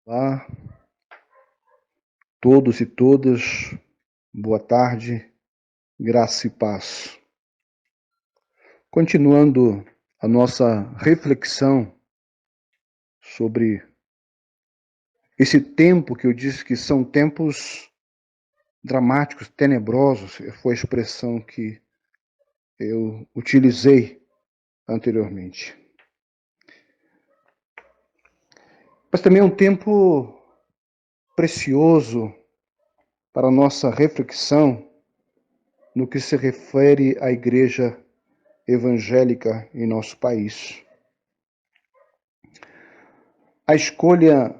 Olá, todos e todas, boa tarde, graça e paz. Continuando a nossa reflexão sobre esse tempo que eu disse que são tempos dramáticos, tenebrosos, foi a expressão que eu utilizei anteriormente. Mas também é um tempo precioso para a nossa reflexão no que se refere à igreja evangélica em nosso país. A escolha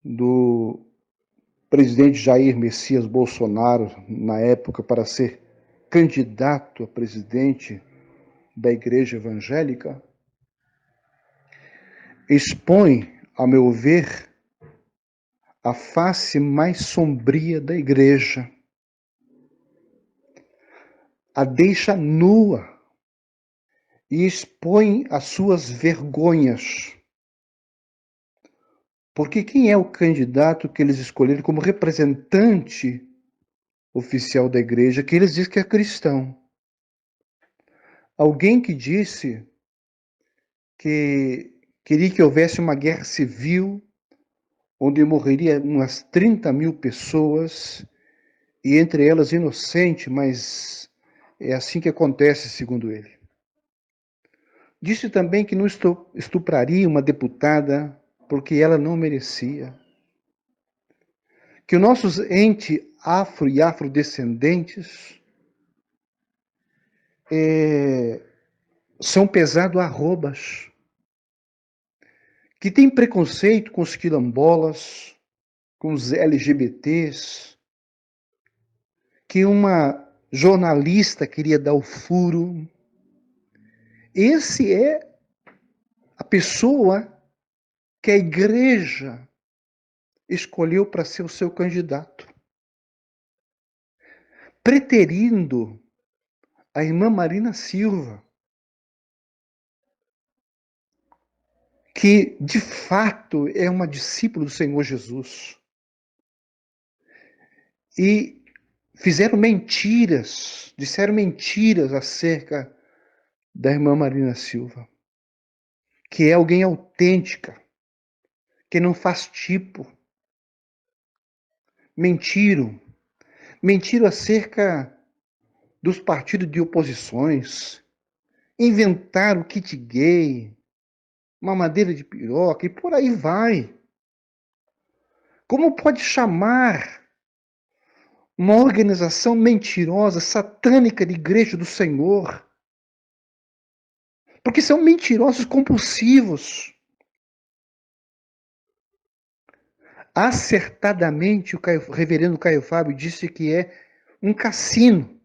do presidente Jair Messias Bolsonaro, na época, para ser candidato a presidente da Igreja Evangélica, expõe, a meu ver, a face mais sombria da Igreja, a deixa nua e expõe as suas vergonhas. Porque quem é o candidato que eles escolheram como representante oficial da igreja, que eles dizem que é cristão? Alguém que disse que queria que houvesse uma guerra civil, onde morreria umas 30 mil pessoas, e entre elas inocentes, mas é assim que acontece, segundo ele. Disse também que não estupraria uma deputada porque ela não merecia. Que os nossos entes afro e afrodescendentes são pesados arrobas, que tem preconceito com os quilombolas, com os LGBTs, que uma jornalista queria dar o furo. Esse é a pessoa que a igreja escolheu para ser o seu candidato, preterindo a irmã Marina Silva, que de fato é uma discípula do Senhor Jesus. E fizeram mentiras, disseram mentiras acerca da irmã Marina Silva, que é alguém autêntica, que não faz tipo. Mentiram acerca dos partidos de oposições, inventaram kit gay, mamadeira de piroca e por aí vai. Como pode chamar uma organização mentirosa, satânica de Igreja do Senhor? Porque são mentirosos compulsivos. Acertadamente, o reverendo Caio Fábio disse que é um cassino.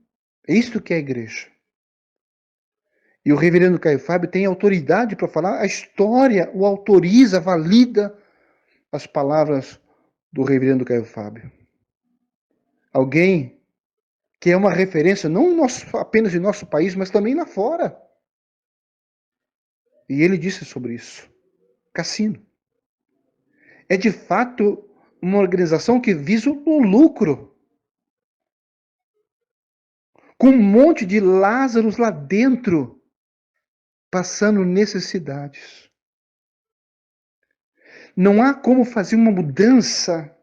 É isto que é a igreja. E o reverendo Caio Fábio tem autoridade para falar, a história o autoriza, valida as palavras do reverendo Caio Fábio. Alguém que é uma referência, não apenas em nosso país, mas também lá fora. E ele disse sobre isso. Cassino. É de fato uma organização que visa o lucro. Com um monte de Lázaros lá dentro, passando necessidades. Não há como fazer uma mudança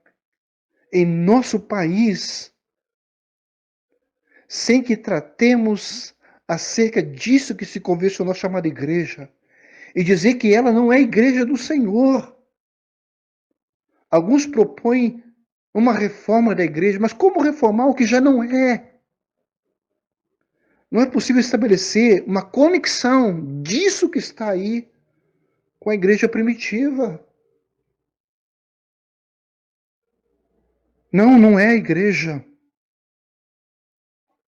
em nosso país sem que tratemos acerca disso que se convencionou chamar de igreja e dizer que ela não é a igreja do Senhor. Alguns propõem uma reforma da igreja, mas como reformar o que já não é? Não é possível estabelecer uma conexão disso que está aí com a igreja primitiva. Não, não é a igreja.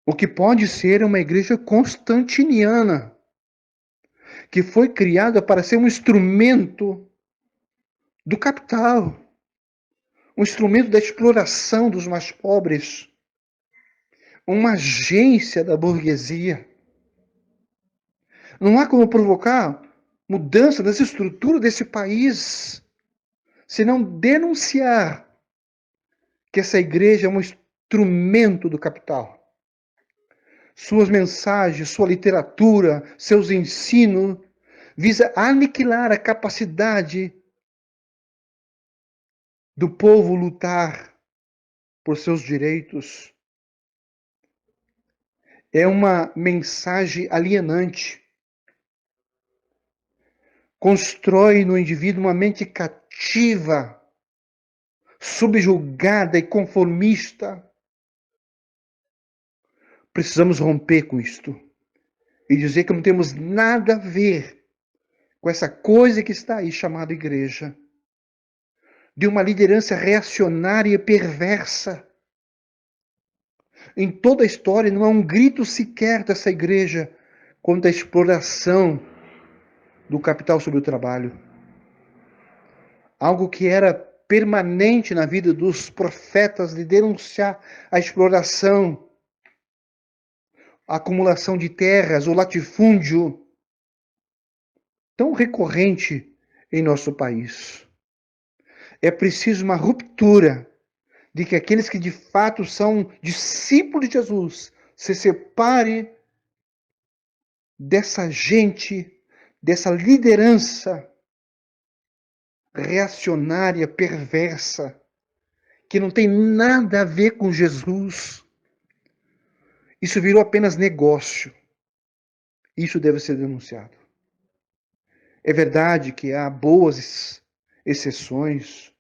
O que pode ser é uma igreja constantiniana, que foi criada para ser um instrumento do capital, um instrumento da exploração dos mais pobres, uma agência da burguesia. Não há como provocar mudança das estruturas desse país senão denunciar que essa igreja é um instrumento do capital. Suas mensagens, sua literatura, seus ensinos visa aniquilar a capacidade do povo lutar por seus direitos. É uma mensagem alienante. Constrói no indivíduo uma mente cativa, subjugada e conformista. Precisamos romper com isto e dizer que não temos nada a ver com essa coisa que está aí chamada igreja, de uma liderança reacionária e perversa. Em toda a história não há um grito sequer dessa igreja contra a exploração do capital sobre o trabalho. Algo que era permanente na vida dos profetas de denunciar a exploração, a acumulação de terras, o latifúndio, tão recorrente em nosso país. É preciso uma ruptura de que aqueles que de fato são discípulos de Jesus se separem dessa gente, dessa liderança reacionária, perversa, que não tem nada a ver com Jesus. Isso virou apenas negócio. Isso deve ser denunciado. É verdade que há boas exceções.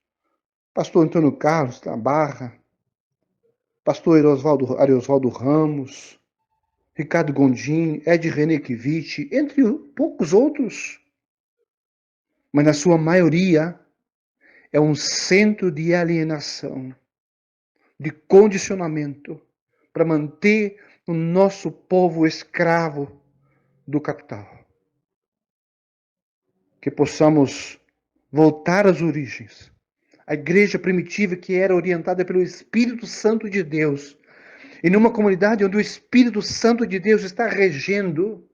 Pastor Antônio Carlos da Barra, pastor Ariosvaldo Ramos, Ricardo Gondim, Ed Renekiewicz, entre poucos outros. Mas na sua maioria é um centro de alienação, de condicionamento, para manter o nosso povo escravo do capital. Que possamos voltar às origens. A igreja primitiva que era orientada pelo Espírito Santo de Deus. E numa comunidade onde o Espírito Santo de Deus está regendo,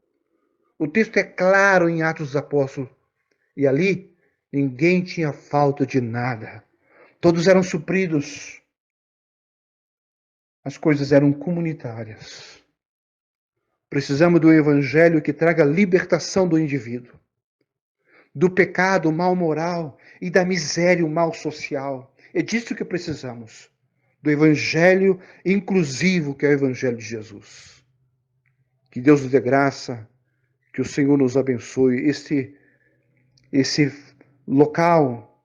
o texto é claro em Atos dos Apóstolos. E ali, ninguém tinha falta de nada. Todos eram supridos. As coisas eram comunitárias. Precisamos do evangelho que traga libertação do indivíduo, do pecado, o mal moral e da miséria, o mal social. É disso que precisamos. Do evangelho inclusivo que é o evangelho de Jesus. Que Deus nos dê graça, que o Senhor nos abençoe. Esse local,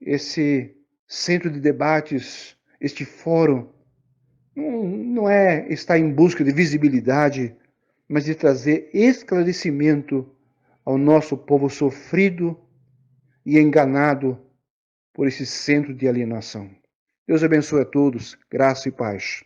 esse centro de debates, este fórum, não é estar em busca de visibilidade, mas de trazer esclarecimento ao nosso povo sofrido e enganado por esse centro de alienação. Deus abençoe a todos, graça e paz.